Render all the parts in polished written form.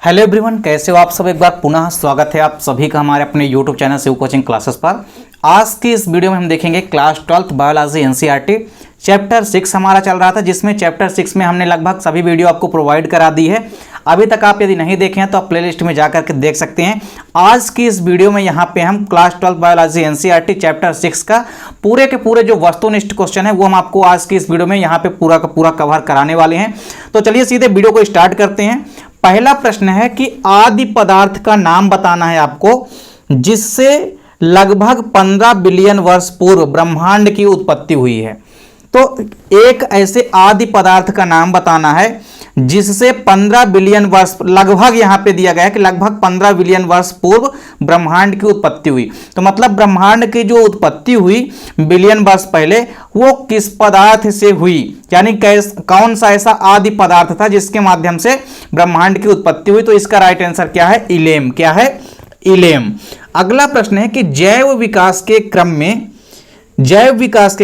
Hello everyone, कैसे हो आप सब। एक बार पुनः स्वागत है आप सभी का हमारे अपने YouTube channel Shiv coaching classes पर। आज की इस वीडियो में हम देखेंगे class 12th biology NCERT chapter 6 हमारा चल रहा था, जिसमें चैप्टर 6 में हमने लगभग सभी वीडियो आपको प्रोवाइड करा दी है। अभी तक आप यदि नहीं देखे हैं तो आप प्लेलिस्ट में जाकर के देख सकते हैं। आज की इस वीडियो में यहाँ पे हम class 12th biology NCERT chapter 6 का पूरे के पूरे जो वस्तुनिष्ठ क्वेश्चन है वो हम आपको आज की इस वीडियो में यहाँ पे पूरा का पूरा कवर कराने वाले हैं। तो चलिए सीधे वीडियो को स्टार्ट करते हैं। पहला प्रश्न है कि आदि पदार्थ का नाम बताना है आपको जिससे लगभग 15 बिलियन वर्ष पूर्व ब्रह्मांड की उत्पत्ति हुई है। तो एक ऐसे आदि पदार्थ का नाम बताना है जिससे 15 बिलियन वर्ष, लगभग यहां पे दिया गया है कि लगभग 15 बिलियन वर्ष पूर्व ब्रह्मांड की उत्पत्ति हुई। तो मतलब ब्रह्मांड की जो उत्पत्ति हुई बिलियन वर्ष पहले वो किस पदार्थ से हुई, यानी कौन सा ऐसा आदि पदार्थ था जिसके माध्यम से ब्रह्मांड की उत्पत्ति हुई। तो इसका राइट आंसर क्या है? इलेम। क्या है? इलेम। अगला प्रश्न है कि जैव विकास के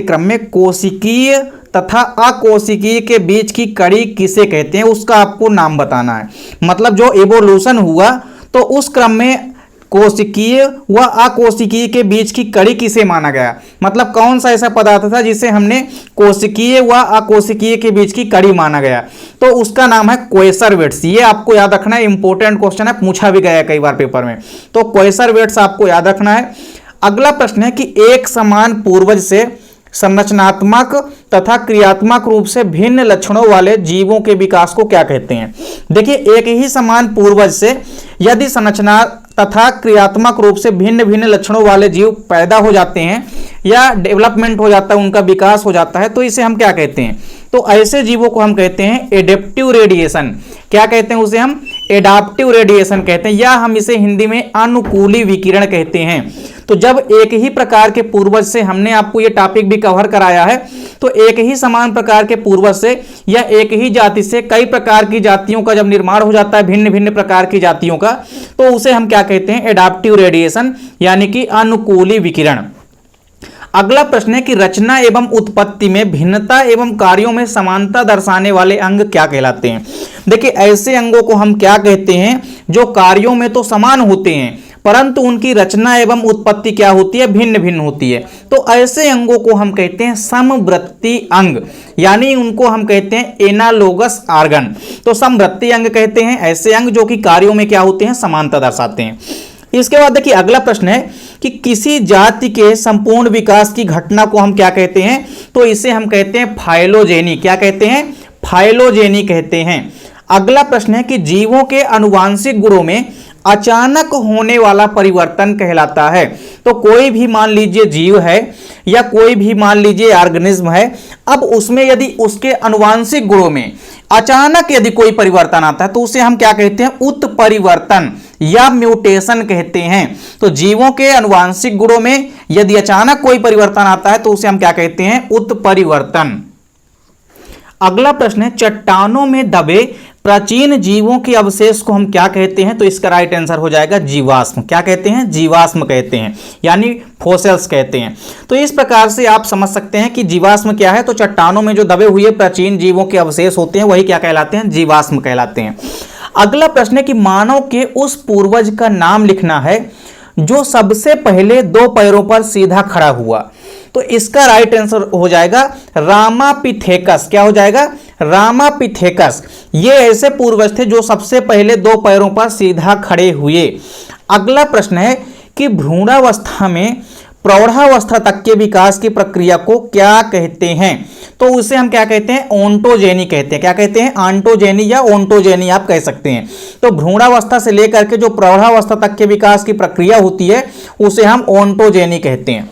क्रम में कोशिकीय तथा अकोशिकीय के बीच की कड़ी किसे कहते हैं, उसका आपको नाम बताना है। मतलब जो इवोल्यूशन हुआ तो उस क्रम में कोशिकीय व अकोशिकीय के बीच की कड़ी किसे माना गया, मतलब कौन सा ऐसा पदार्थ था जिसे हमने कोशिकीय व अकोशिकीय के बीच की कड़ी माना गया। तो उसका नाम है क्वेसरवेट्स। ये आपको याद रखना है, इंपॉर्टेंट क्वेश्चन है, पूछा भी गया है कई बार पेपर में। तो क्वेसरवेट्स आपको याद रखना है। अगला प्रश्न है कि एक समान पूर्वज से संरचनात्मक तथा क्रियात्मक रूप से भिन्न लक्षणों वाले जीवों के विकास को क्या कहते हैं। देखिए, एक ही समान पूर्वज से यदि संरचना तथा क्रियात्मक रूप से भिन्न भिन्न लक्षणों वाले जीव पैदा हो जाते हैं या डेवलपमेंट हो जाता है, उनका विकास हो जाता है, तो इसे हम क्या कहते हैं? तो ऐसे जीवों को हम कहते हैं एडेप्टिव रेडिएशन। क्या कहते हैं उसे? हम एडाप्टिव रेडिएशन कहते हैं, या हम इसे हिंदी में अनुकूली विकिरण कहते हैं। तो जब एक ही प्रकार के पूर्वज से, हमने आपको ये टॉपिक भी कवर कराया है, तो एक ही समान प्रकार के पूर्वज से या एक ही जाति से कई प्रकार की जातियों का जब निर्माण हो जाता है, भिन्न भिन्न प्रकार की जातियों का, तो उसे हम क्या कहते हैं? एडाप्टिव रेडिएशन, यानी कि अनुकूली विकिरण। अगला प्रश्न है कि रचना एवं उत्पत्ति में भिन्नता एवं कार्यों में समानता दर्शाने वाले अंग क्या कहलाते हैं। देखिए, ऐसे अंगों को हम क्या कहते हैं जो कार्यों में तो समान होते हैं परंतु उनकी रचना एवं उत्पत्ति क्या होती है? भिन्न भिन्न होती है। तो ऐसे अंगों को हम कहते हैं समवर्ती अंग, यानी उनको हम कहते हैं एनालोगस ऑर्गन। तो समवर्ती अंग कहते हैं ऐसे अंग जो कि कार्यों में क्या होते हैं? समानता दर्शाते हैं। इसके बाद देखिए, अगला प्रश्न है कि किसी जाति के संपूर्ण विकास की घटना को हम क्या कहते हैं? तो इसे हम कहते हैं फाइलोजेनी। क्या कहते हैं? फाइलोजेनी कहते हैं। अगला प्रश्न है कि जीवों के आनुवांशिक गुणों में अचानक होने वाला परिवर्तन कहलाता है। तो कोई भी मान लीजिए जीव है या कोई भी मान लीजिए ऑर्गेनिज्म है, अब उसमें यदि उसके आनुवांशिक गुणों में अचानक यदि कोई परिवर्तन आता है तो उसे हम क्या कहते हैं? उत्परिवर्तन या म्यूटेशन कहते हैं। तो जीवों के आनुवांशिक गुणों में यदि अचानक कोई परिवर्तन आता है तो उसे हम क्या कहते हैं? उत्परिवर्तन। अगला प्रश्न है चट्टानों में दबे प्राचीन जीवों के अवशेष को हम क्या कहते हैं? तो इसका राइट आंसर हो जाएगा जीवाश्म। क्या कहते हैं? जीवाश्म कहते हैं, यानी फोसिल्स कहते हैं। तो इस प्रकार से आप समझ सकते हैं कि जीवाश्म क्या है। तो चट्टानों में जो दबे हुए प्राचीन जीवों के अवशेष होते हैं वही क्या कहलाते हैं? जीवाश्म कहलाते हैं। अगला प्रश्न है कि मानव के उस पूर्वज का नाम लिखना है जो सबसे पहले दो पैरों पर सीधा खड़ा हुआ। तो इसका राइट आंसर हो जाएगा रामापिथेकस। क्या हो जाएगा? रामापिथेकस। ये ऐसे पूर्वज थे जो सबसे पहले दो पैरों पर सीधा खड़े हुए। अगला प्रश्न है कि भ्रूणावस्था में प्रौढ़ावस्था तक के विकास की प्रक्रिया को क्या कहते हैं? तो उसे हम क्या कहते हैं? ओंटोजेनी कहते हैं। क्या कहते हैं? ऑन्टोजेनी या ओंटोजेनी आप कह सकते हैं। तो भ्रूणावस्था से लेकर के जो प्रौढ़ावस्था तक के विकास की प्रक्रिया होती है उसे हम ओंटोजेनी कहते हैं।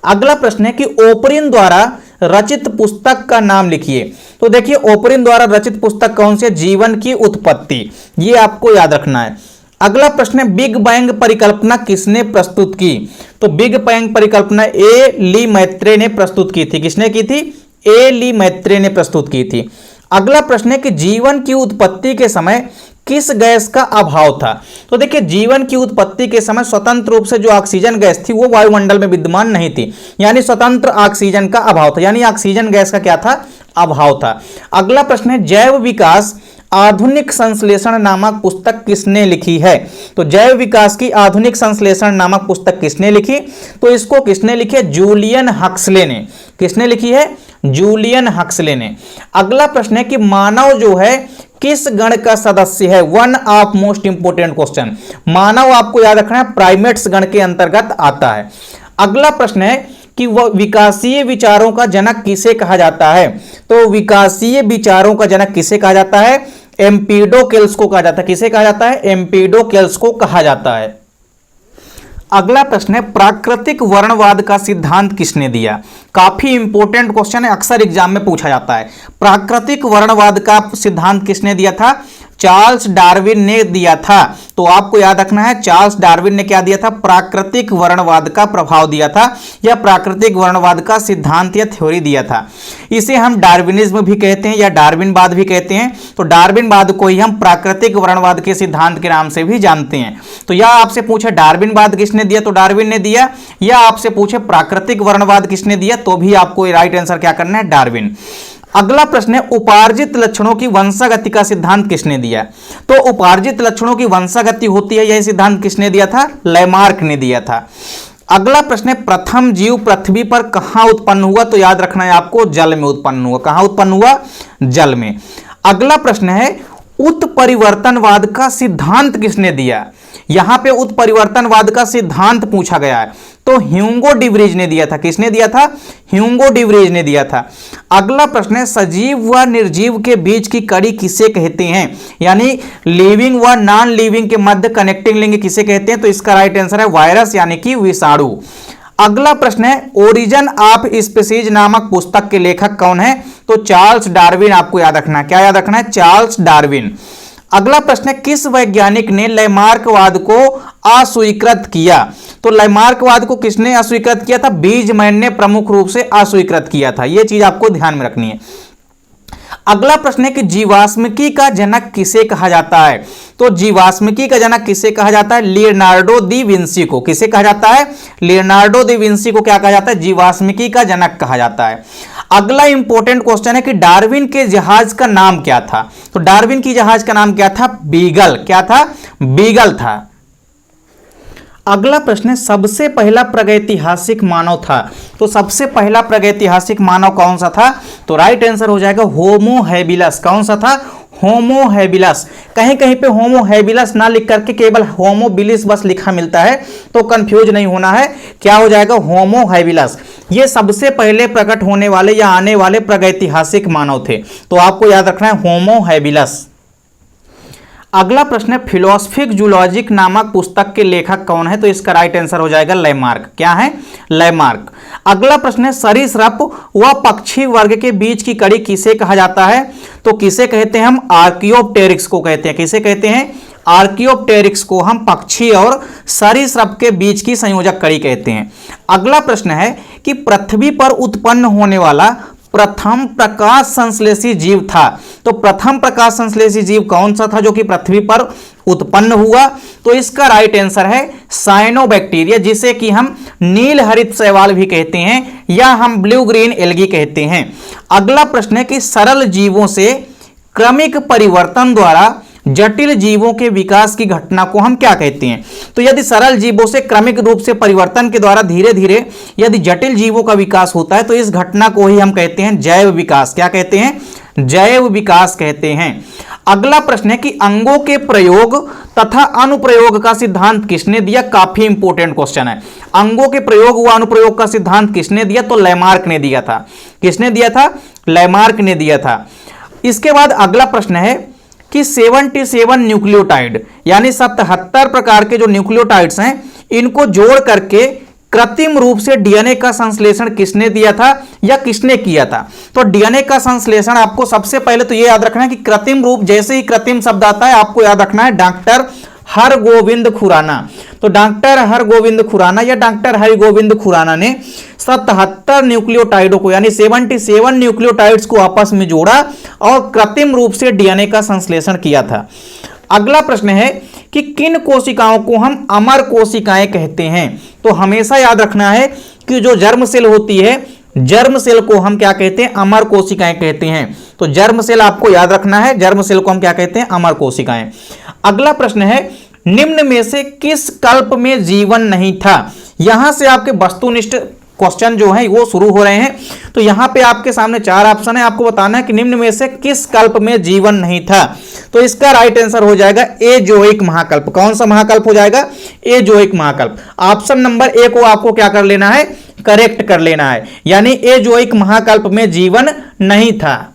अगला प्रश्न है कि ओपरिन द्वारा रचित पुस्तक का नाम लिखिए। तो देखिए, ओपरिन द्वारा रचित पुस्तक कौन सी है? जीवन की उत्पत्ति। ये आपको याद रखना है। अगला प्रश्न है बिग बैंग परिकल्पना किसने प्रस्तुत की? तो बिग बैंग परिकल्पना ए ली मैत्रे ने प्रस्तुत की थी। किसने की थी? ए ली मैत्रे ने प्रस्तुत की थी। अगला प्रश्न है कि जीवन की उत्पत्ति के समय किस गैस का अभाव था? तो देखिए, जीवन की उत्पत्ति के समय स्वतंत्र रूप से जो ऑक्सीजन गैस थी वो वायुमंडल में विद्यमान नहीं थी, यानी स्वतंत्र ऑक्सीजन का अभाव था, यानी ऑक्सीजन गैस का क्या था? अभाव था। अगला प्रश्न है जैव विकास आधुनिक संश्लेषण नामक पुस्तक किसने लिखी है? तो जैव विकास की आधुनिक संश्लेषण नामक पुस्तक किसने लिखी? तो इसको किसने लिखी है? जूलियन हक्सले ने। किसने लिखी है? जूलियन हक्सले ने। अगला प्रश्न है कि मानव जो है किस गण का सदस्य है? One of most important question. मानव आपको याद रखना है प्राइमेट्स गण के अंतर्गत आता है। अगला प्रश्न है कि वह विकासीय विचारों का जनक किसे कहा जाता है? तो विकासीय विचारों का जनक किसे कहा जाता है? एम्पीडोक्लेस को कहा जाता है। किसे कहा जाता है? एम्पीडोक्लेस को कहा जाता है। अगला प्रश्न है प्राकृतिक वर्णवाद का सिद्धांत किसने दिया? काफी इंपॉर्टेंट क्वेश्चन है, अक्सर एग्जाम में पूछा जाता है। प्राकृतिक वर्णवाद का सिद्धांत किसने दिया था? चार्ल्स डार्विन ने दिया था। तो आपको याद रखना है चार्ल्स डार्विन ने क्या दिया था? प्राकृतिक वर्णवाद का प्रभाव दिया था या प्राकृतिक वर्णवाद का सिद्धांत या थ्योरी दिया था। इसे हम डार्विनिज्म भी कहते हैं या डार्विनवाद भी कहते हैं। तो डार्विनवाद को ही हम प्राकृतिक वर्णवाद के सिद्धांत के नाम से भी जानते हैं। तो या आपसे पूछे डार्विनवाद किसने दिया? तो डार्विन ने दिया। या आपसे पूछे प्राकृतिक वर्णवाद किसने दिया? तो भी आपको राइट आंसर क्या करना है? डार्विन। अगला प्रश्न है उपार्जित लक्षणों की वंशागति का सिद्धांत किसने दिया? तो उपार्जित लक्षणों की वंशागति होती है, यह सिद्धांत किसने दिया था? लैमार्क ने दिया था। अगला प्रश्न है प्रथम जीव पृथ्वी पर कहां उत्पन्न हुआ? तो याद रखना है आपको जल में उत्पन्न हुआ। कहां उत्पन्न हुआ? जल में। अगला प्रश्न है उत्परिवर्तनवाद का सिद्धांत किसने दिया? यहां पे उत्परिवर्तनवाद का सिद्धांत पूछा गया है, तो ह्यूगो डिवरीज ने दिया था। किसने दिया था? ह्यूगो डिवरीज ने दिया था। अगला प्रश्न है सजीव व निर्जीव के बीच की कड़ी किसे कहते हैं? यानी लिविंग व नॉन लिविंग के मध्य कनेक्टिंग लिंक किसे कहते हैं? तो इसका राइट आंसर है वायरस यानी कि विषाणु। अगला प्रश्न है ओरिजिन ऑफ स्पीसीज नामक पुस्तक के लेखक कौन है? तो चार्ल्स डार्विन। आपको याद रखना है, क्या याद रखना है? Charles Darwin. अगला प्रश्न है किस वैज्ञानिक ने लैमार्कवाद को अस्वीकृत किया? तो लैमार्कवाद को किसने अस्वीकृत किया था? बीजमैन ने प्रमुख रूप से अस्वीकृत किया था। यह चीज आपको ध्यान में रखनी है। अगला प्रश्न है कि जीवाश्मिकी का जनक किसे कहा जाता है? तो जीवाश्मिकी का जनक किसे कहा जाता है? लियोनार्डो दी विंसी को। किसे कहा जाता है? लियोनार्डो दी विंसी को क्या कहा जाता है? जीवाश्मिकी का जनक कहा जाता है। अगला इंपॉर्टेंट क्वेश्चन है कि डार्विन के जहाज का नाम क्या था? तो डार्विन की जहाज का नाम क्या था? बीगल। क्या था? बीगल था। अगला प्रश्न है सबसे पहला प्रागैतिहासिक मानव था। तो सबसे पहला प्रागैतिहासिक मानव कौन सा था? तो राइट आंसर हो जाएगा होमो हैबिलस। कौन सा था? होमो हैबिलस। कहीं कहीं पे होमो हैबिलस ना लिख करके केवल होमो बिलिस बस लिखा मिलता है, तो कंफ्यूज नहीं होना है। क्या हो जाएगा? होमो हैबिलस। ये सबसे पहले प्रकट होने वाले या आने वाले प्रागैतिहासिक मानव थे। तो आपको याद रखना है होमो हैबिलस। अगला प्रश्न है फिलोसफिक जूलॉजिक नामक पुस्तक के लेखक कौन है? तो इसका राइट आंसर हो जाएगा लैमार्क। क्या है? लैमार्क। अगला प्रश्न है सरीसृप व पक्षी वर्ग के बीच की कड़ी किसे कहा जाता है? तो किसे कहते हैं? हम आर्कियोप्टेरिक्स को कहते हैं। किसे कहते हैं? आर्कियोप्टेरिक्स को हम पक्षी और सरीसृप के बीच की संयोजक कड़ी कहते हैं। अगला प्रश्न है कि पृथ्वी पर उत्पन्न होने वाला प्रथम प्रकाश संश्लेषी जीव था। तो प्रथम प्रकाश संश्लेषी जीव कौन सा था जो कि पृथ्वी पर उत्पन्न हुआ? तो इसका राइट आंसर है साइनोबैक्टीरिया, जिसे कि हम नील हरित शैवाल भी कहते हैं या हम ब्लू ग्रीन एल्गी कहते हैं। अगला प्रश्न है कि सरल जीवों से क्रमिक परिवर्तन द्वारा जटिल जीवों के विकास की घटना को हम क्या कहते हैं? तो यदि सरल जीवों से क्रमिक रूप से परिवर्तन के द्वारा धीरे धीरे यदि जटिल जीवों का विकास होता है तो इस घटना को ही हम कहते हैं जैव विकास। क्या कहते हैं? जैव विकास कहते हैं। अगला प्रश्न है कि अंगों के प्रयोग तथा अनुप्रयोग का सिद्धांत किसने दिया? काफी इंपॉर्टेंट क्वेश्चन है। अंगों के प्रयोग व अनुप्रयोग का सिद्धांत किसने दिया? तो लैमार्क ने दिया था। किसने दिया था? लैमार्क ने दिया था। इसके बाद अगला प्रश्न है कि 77 न्यूक्लियोटाइड यानी 77 प्रकार के जो न्यूक्लियोटाइड्स हैं इनको जोड़ करके कृत्रिम रूप से डीएनए का संश्लेषण किसने दिया था या किसने किया था? तो डीएनए का संश्लेषण आपको सबसे पहले तो ये याद रखना है कि कृत्रिम रूप, जैसे ही कृत्रिम शब्द आता है आपको याद रखना है डॉक्टर हरगोविंद खुराना। तो डॉक्टर हरगोविंद खुराना या डॉक्टर हरिगोविंद खुराना ने 77 न्यूक्लियोटाइडों को यानी 77 न्यूक्लियोटाइड्स को आपस में जोड़ा और कृत्रिम रूप से डीएनए का संश्लेषण किया था। अगला प्रश्न है कि किन कोशिकाओं को हम अमर कोशिकाएं कहते हैं? तो हमेशा याद रखना है कि जो जर्म सेल होती है जर्म सेल को हम क्या कहते हैं? अमर कोशिकाएं कहते हैं। तो जर्म सेल आपको याद रखना है, जर्म सेल को हम क्या कहते हैं? अमर कोशिकाएं। अगला प्रश्न है, निम्न में से किस कल्प में जीवन नहीं था? यहां से आपके वस्तुनिष्ठ क्वेश्चन जो है वो शुरू हो रहे हैं। तो यहां पे आपके सामने 4 ऑप्शन है, आपको बताना है कि निम्न में से किस कल्प में जीवन नहीं था। तो इसका राइट आंसर हो जाएगा एजोइक महाकल्प। कौन सा महाकल्प हो जाएगा? एजोइक महाकल्प। ऑप्शन नंबर ए को आपको क्या कर लेना है? करेक्ट कर लेना है, यानी एजोइक महाकल्प में जीवन नहीं था।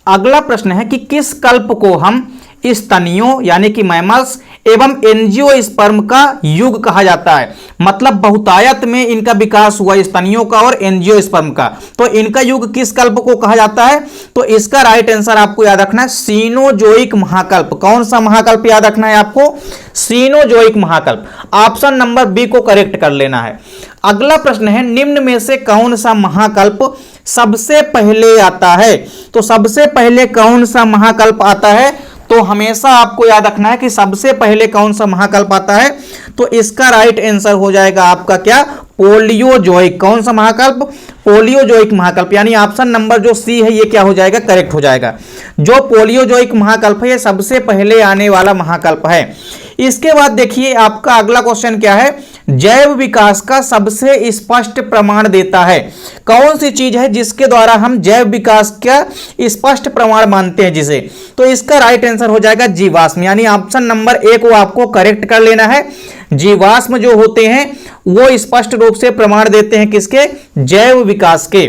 अगला प्रश्न है कि किस कल्प को हम स्तनियों यानी कि मैमल्स एवं एंजियोस्पर्म का युग कहा जाता है? मतलब बहुतायत में इनका विकास हुआ, स्तनियों का और एंजियोस्पर्म का। तो इनका युग किस कल्प को कहा जाता है? तो इसका राइट आंसर आपको याद रखना है सीनोजोइक महाकल्प। कौन सा महाकल्प याद रखना है आपको? सीनोजोइक महाकल्प। ऑप्शन नंबर बी को करेक्ट कर लेना है। अगला प्रश्न है, निम्न में से कौन सा महाकल्प सबसे पहले आता है? तो सबसे पहले कौन सा महाकल्प आता है? तो हमेशा आपको याद रखना है कि सबसे पहले कौन सा महाकल्प आता है। तो इसका राइट आंसर हो जाएगा आपका क्या? पोलियोजोइक। कौन सा महाकल्प? पोलियोजोइक महाकल्प, यानी ऑप्शन नंबर जो सी है ये क्या हो जाएगा? करेक्ट हो जाएगा। जो पोलियोजोइक महाकल्प है ये सबसे पहले आने वाला महाकल्प है। इसके बाद देखिए आपका अगला क्वेश्चन क्या है? जैव विकास का सबसे स्पष्ट प्रमाण देता है। कौन सी चीज है जिसके द्वारा हम जैव विकास का स्पष्ट प्रमाण मानते हैं जिसे? तो इसका राइट आंसर हो जाएगा जीवाश्म, यानी ऑप्शन नंबर ए को आपको करेक्ट कर लेना है। जीवाश्म जो होते हैं वो स्पष्ट रूप से प्रमाण देते हैं किसके? जैव विकास के।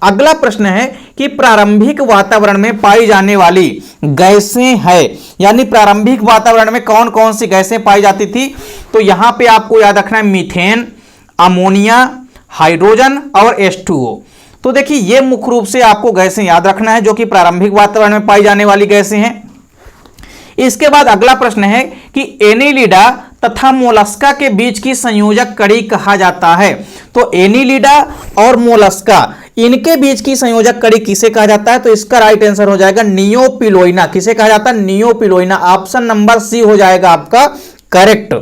अगला प्रश्न है कि प्रारंभिक वातावरण में पाई जाने वाली गैसें है, यानी प्रारंभिक वातावरण में कौन कौन सी गैसें पाई जाती थी? तो यहां पे आपको याद रखना है मीथेन, अमोनिया, हाइड्रोजन और H2O। तो देखिए ये मुख्य रूप से आपको गैसें याद रखना है जो कि प्रारंभिक वातावरण में पाई जाने वाली गैसें हैं। इसके बाद अगला प्रश्न है कि एनीलिडा तथा मोलस्का के बीच की संयोजक कड़ी कहा जाता है। तो एनीलिडा और मोलस्का इनके बीच की संयोजक कड़ी किसे कहा जाता है? तो इसका राइट आंसर हो जाएगा नियोपिलोइना। किसे कहा जाता है? नियोपिलोइना। ऑप्शन नंबर सी हो जाएगा आपका करेक्ट।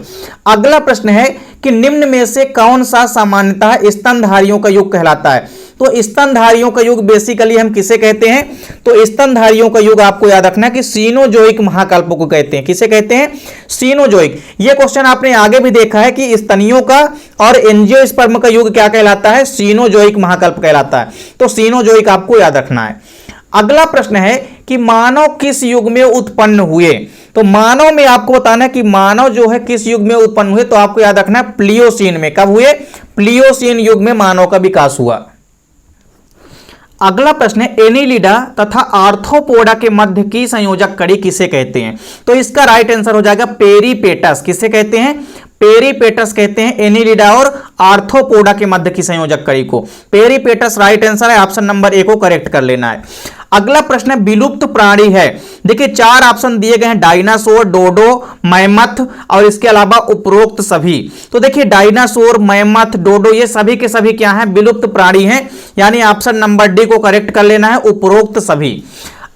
अगला प्रश्न है कि निम्न में से कौन सा सामान्यतः स्तनधारियों का युग कहलाता है? तो स्तनधारियों का युग बेसिकली हम किसे कहते हैं? तो स्तनधारियों का युग आपको याद रखना है कि सीनोजोइक महाकल्प को कहते हैं। किसे कहते हैं? सीनोजोइक। ये क्वेश्चन आपने आगे भी देखा है कि स्तनियों का और एंजियोस्पर्म का युग क्या कहलाता है? सीनोजोइक महाकल्प कहलाता है। तो सीनोजोइक आपको याद रखना है। अगला प्रश्न है कि मानव किस युग में उत्पन्न हुए? तो मानव में आपको बताना है कि मानव जो है किस युग में उत्पन्न हुए। तो आपको याद रखना है प्लियोसीन में। कब हुए? प्लियोसीन युग में मानव का विकास हुआ। अगला प्रश्न है एनीलिडा तथा आर्थ्रोपोडा के मध्य की संयोजक कड़ी किसे कहते हैं? तो इसका राइट आंसर हो जाएगा पेरिपेटस। किसे कहते हैं? पेरिपेटस कहते हैं एनीलिडा और आर्थ्रोपोडा के मध्य की संयोजक कड़ी को। पेरिपेटस राइट आंसर है, ऑप्शन नंबर ए को करेक्ट कर लेना है। अगला प्रश्न है विलुप्त प्राणी है। देखिए 4 ऑप्शन दिए गए हैं, डायनासोर, डोडो, मैमथ और इसके अलावा उपरोक्त सभी। तो देखिए डायनासोर, मैमथ, डोडो ये सभी के सभी क्या हैं? विलुप्त प्राणी हैं, यानी ऑप्शन नंबर डी को करेक्ट कर लेना है, उपरोक्त सभी।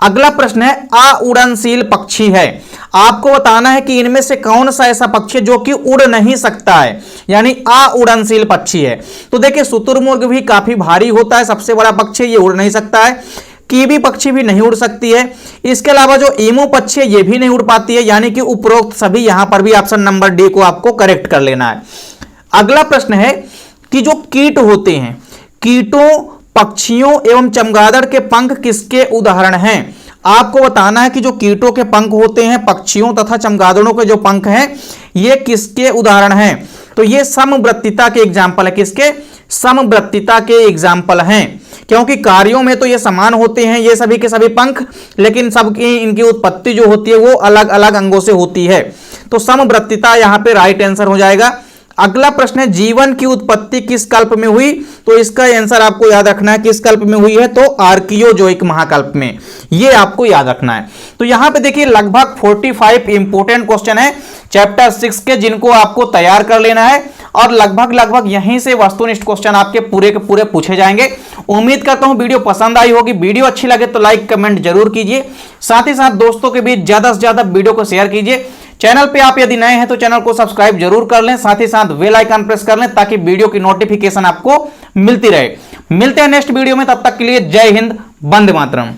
अगला प्रश्न है अउड़नशील पक्षी है। आपको बताना है कि इनमें से कौन सा ऐसा पक्षी है जो कि उड़ नहीं सकता है, यानी अउड़नशील पक्षी है। तो देखिए शुतुरमुर्ग भी काफी भारी होता है, सबसे बड़ा पक्षी, ये उड़ नहीं सकता है। कीवी पक्षी भी नहीं उड़ सकती है। इसके अलावा जो ईमू पक्षी है ये भी नहीं उड़ पाती है, यानी कि उपरोक्त सभी। यहां पर भी ऑप्शन नंबर डी को आपको करेक्ट कर लेना है। अगला प्रश्न है कि जो कीट होते हैं, कीटों, पक्षियों एवं चमगादड़ के पंख किसके उदाहरण हैं? आपको बताना है कि जो कीटों के पंख होते हैं, पक्षियों तथा चमगादड़ों के जो पंख हैं ये किसके उदाहरण हैं? तो ये समवृत्तिता के एग्जाम्पल है। किसके? समवृत्तिता के एग्जाम्पल हैं, क्योंकि कार्यों में तो ये समान होते हैं ये सभी के सभी पंख, लेकिन सबकी इनकी उत्पत्ति जो होती है वो अलग अलग अंगों से होती है। तो समवृत्तिता यहाँ पे राइट आंसर हो जाएगा। अगला प्रश्न है जीवन की उत्पत्ति किस कल्प में हुई? तो इसका आंसर आपको याद रखना है किस कल्प में हुई है? तो आर्कियोजोइक महाकल्प में, ये आपको याद रखना है। तो यहां पे देखिए लगभग 45 इंपोर्टेंट क्वेश्चन है चैप्टर 6 के, जिनको आपको तैयार कर लेना है और लगभग यहीं से वस्तुनिष्ठ क्वेश्चन आपके पूरे के पूरे पूछे जाएंगे। उम्मीद करता हूं वीडियो पसंद आई होगी। वीडियो अच्छी लगे तो लाइक कमेंट जरूर कीजिए, साथ ही साथ दोस्तों के बीच ज्यादा से ज्यादा वीडियो को शेयर कीजिए। चैनल पे आप यदि नए हैं तो चैनल को सब्सक्राइब जरूर कर लें, साथ ही साथ बेल आइकन प्रेस कर लें ताकि वीडियो की नोटिफिकेशन आपको मिलती रहे। मिलते हैं नेक्स्ट वीडियो में, तब तक के लिए जय हिंद, वंदे मातरम।